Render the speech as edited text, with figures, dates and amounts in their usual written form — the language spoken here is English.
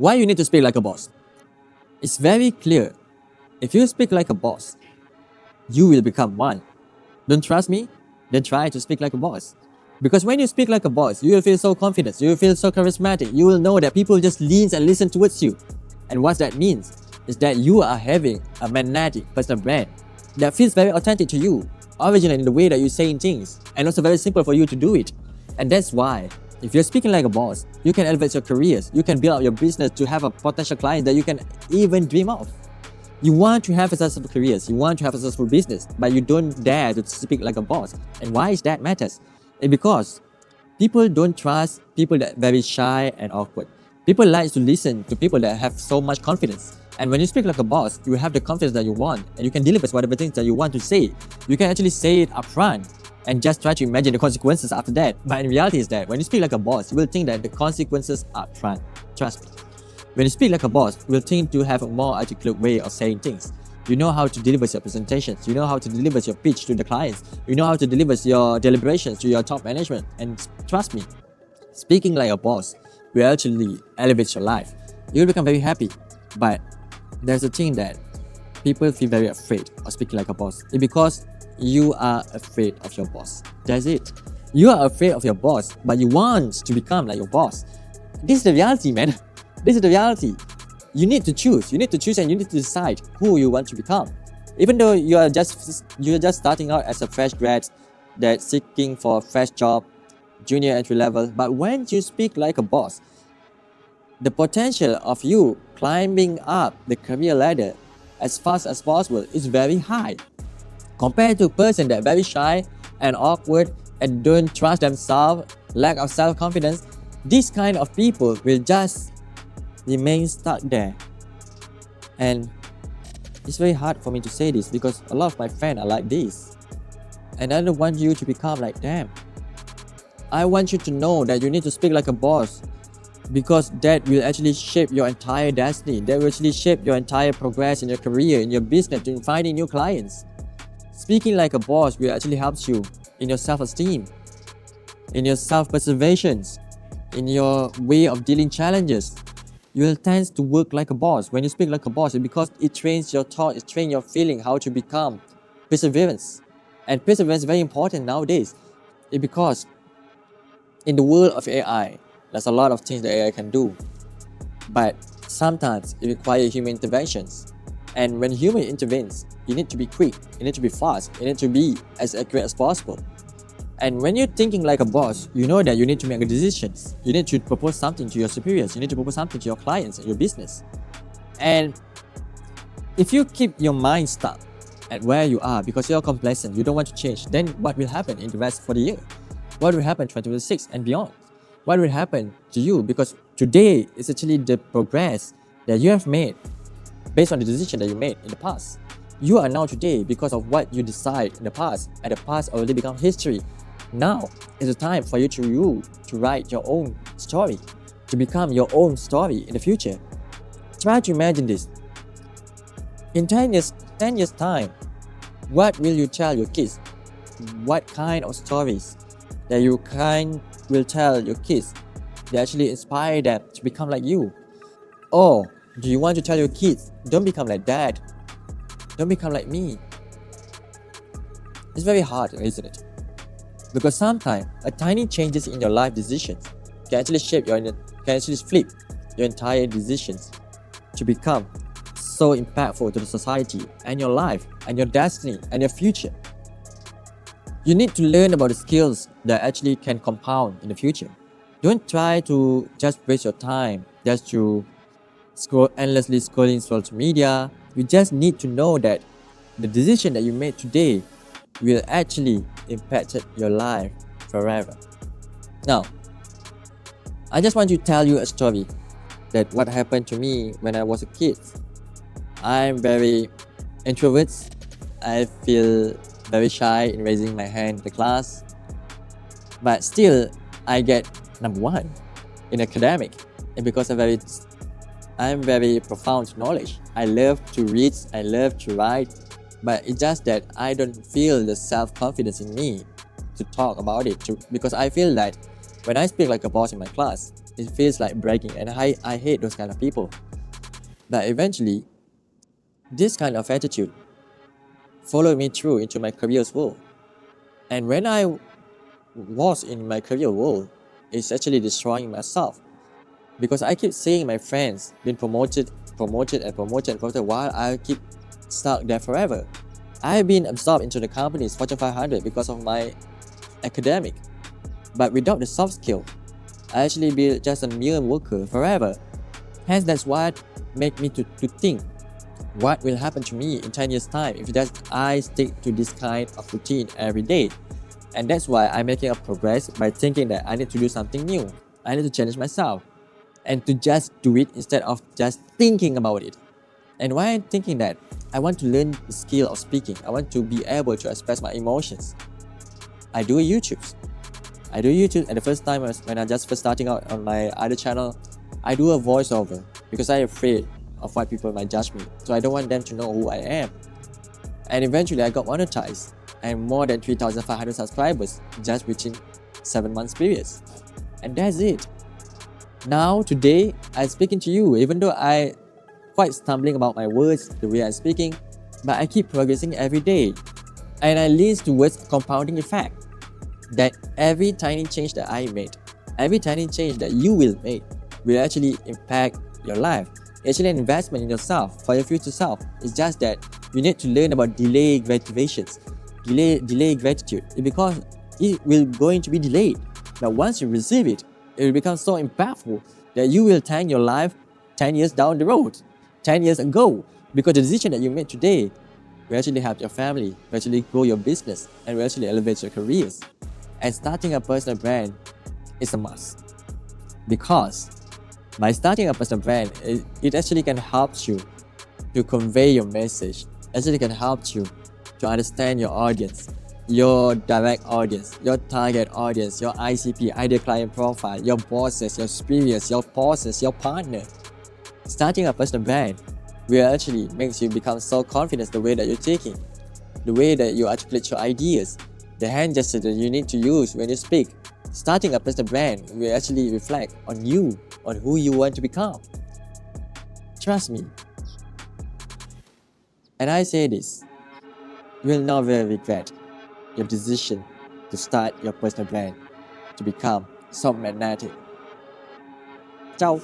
Why you need to speak like a boss? It's very clear. If you speak like a boss, you will become one. Don't trust me? Then try to speak like a boss. Because when you speak like a boss, you will feel so confident, you will feel so charismatic, you will know that people just lean and listen towards you. And what that means is that you are having a magnetic personal brand that feels very authentic to you, original in the way that you're saying things, and also very simple for you to do it. And that's why, if you're speaking like a boss, you can elevate your careers, you can build up your business to have a potential client that you can even dream of. You want to have a successful careers, you want to have a successful business, but you don't dare to speak like a boss. And why is that matters? It's because people don't trust people that are very shy and awkward. People like to listen to people that have so much confidence. And when you speak like a boss, you have the confidence that you want, and you can deliver whatever things that you want to say. You can actually say it up front and just try to imagine the consequences after that. But in reality is that when you speak like a boss, you will think that the consequences are up front. Trust me. When you speak like a boss, you will think to have a more articulate way of saying things. You know how to deliver your presentations, you know how to deliver your pitch to the clients, you know how to deliver your deliberations to your top management. And trust me, speaking like a boss will actually elevate your life. You'll become very happy. But there's a thing that people feel very afraid of speaking like a boss. It's because you are afraid of your boss. That's it. You are afraid of your boss, but you want to become like your boss. This is the reality, man. This is the reality. You need to choose. You need to choose and you need to decide who you want to become. Even though you're just starting out as a fresh grad that's seeking for a fresh job, junior entry level, but when you speak like a boss, the potential of you climbing up the career ladder as fast as possible is very high. Compared to a person that's very shy and awkward and don't trust themselves, lack of self-confidence, these kind of people will just remain stuck there. And it's very hard for me to say this because a lot of my friends are like this. And I don't want you to become like them. I want you to know that you need to speak like a boss, because that will actually shape your entire destiny. That will actually shape your entire progress in your career, in your business, in finding new clients. Speaking like a boss will actually help you in your self-esteem, in your self-preservation, in your way of dealing challenges. You will tend to work like a boss. When you speak like a boss, it's because it trains your thought, it trains your feeling how to become perseverance. And perseverance is very important nowadays. It's because in the world of AI, there's a lot of things that AI can do. But sometimes it requires human interventions. And when human intervenes, you need to be quick, you need to be fast, you need to be as accurate as possible. And when you're thinking like a boss, you know that you need to make decisions. You need to propose something to your superiors. You need to propose something to your clients and your business. And if you keep your mind stuck at where you are because you're complacent, you don't want to change, then what will happen in the rest for the year? What will happen 2026 and beyond? What will happen to you? Because today is actually the progress that you have made based on the decision that you made in the past. You are now today because of what you decide in the past, and the past already become history. Now is the time for you to write your own story, to become your own story in the future. Try to imagine this. In 10 years time, what will you tell your kids? What kind of stories that you will tell your kids that actually inspire them to become like you? Or do you want to tell your kids, don't become like dad, don't become like me? It's very hard, isn't it? Because sometimes a tiny changes in your life decisions can actually flip your entire decisions to become so impactful to the society and your life and your destiny and your future. You need to learn about the skills that actually can compound in the future. Don't try to just waste your time just to endlessly scrolling social media. You just need to know that the decision that you made today will actually impact your life forever. Now, I just want to tell you a story that what happened to me when I was a kid. I'm very introvert. I feel very shy in raising my hand in the class. But still, I get number 1 in academic. And because I'm very profound knowledge. I love to read, I love to write. But it's just that I don't feel the self-confidence in me to talk about it. Because I feel that when I speak like a boss in my class, It feels like bragging, and I hate those kind of people. But eventually, this kind of attitude followed me through into my career's world. And when I was in my career world, it's actually destroying myself because I keep seeing my friends being promoted while I keep stuck there forever. I've been absorbed into the company's Fortune 500 because of my academic, but without the soft skill, I actually be just a mere worker forever. Hence, that's what made me to think what will happen to me in 10 years time if just I stick to this kind of routine every day. And that's why I'm making a progress by thinking that I need to do something new. I need to challenge myself and to just do it instead of just thinking about it. And why I'm thinking that, I want to learn the skill of speaking. I want to be able to express my emotions. I do YouTube. At the first time when I just first starting out on my other channel. I do a voiceover because I'm afraid of what people might judge me. So I don't want them to know who I am. And eventually I got monetized and more than 3,500 subscribers just within 7 months periods. And that's it. Now today I'm speaking to you even though I quite stumbling about my words, the way I'm speaking, but I keep progressing every day. And I lean towards a compounding effect that every tiny change that I made, every tiny change that you will make will actually impact your life. It's actually an investment in yourself for your future self. It's just that you need to learn about delayed gratifications, delay gratitude. Because it will going to be delayed, but once you receive it, it will become so impactful that you will thank your life 10 years down the road, 10 years ago, because the decision that you made today will actually help your family, will actually grow your business, and will actually elevate your careers. And starting a personal brand is a must, because by starting a personal brand, it actually can help you to convey your message. Actually can help you to understand your audience, your direct audience, your target audience, your ICP, ideal client profile, your bosses, your superiors, your bosses, your partner. Starting a personal brand will actually makes you become so confident the way that you're taking, the way that you articulate your ideas, the hand gesture that you need to use when you speak. Starting a personal brand will actually reflect on you, on who you want to become. Trust me. And I say this, you will never regret your decision to start your personal brand, to become so magnetic. Ciao!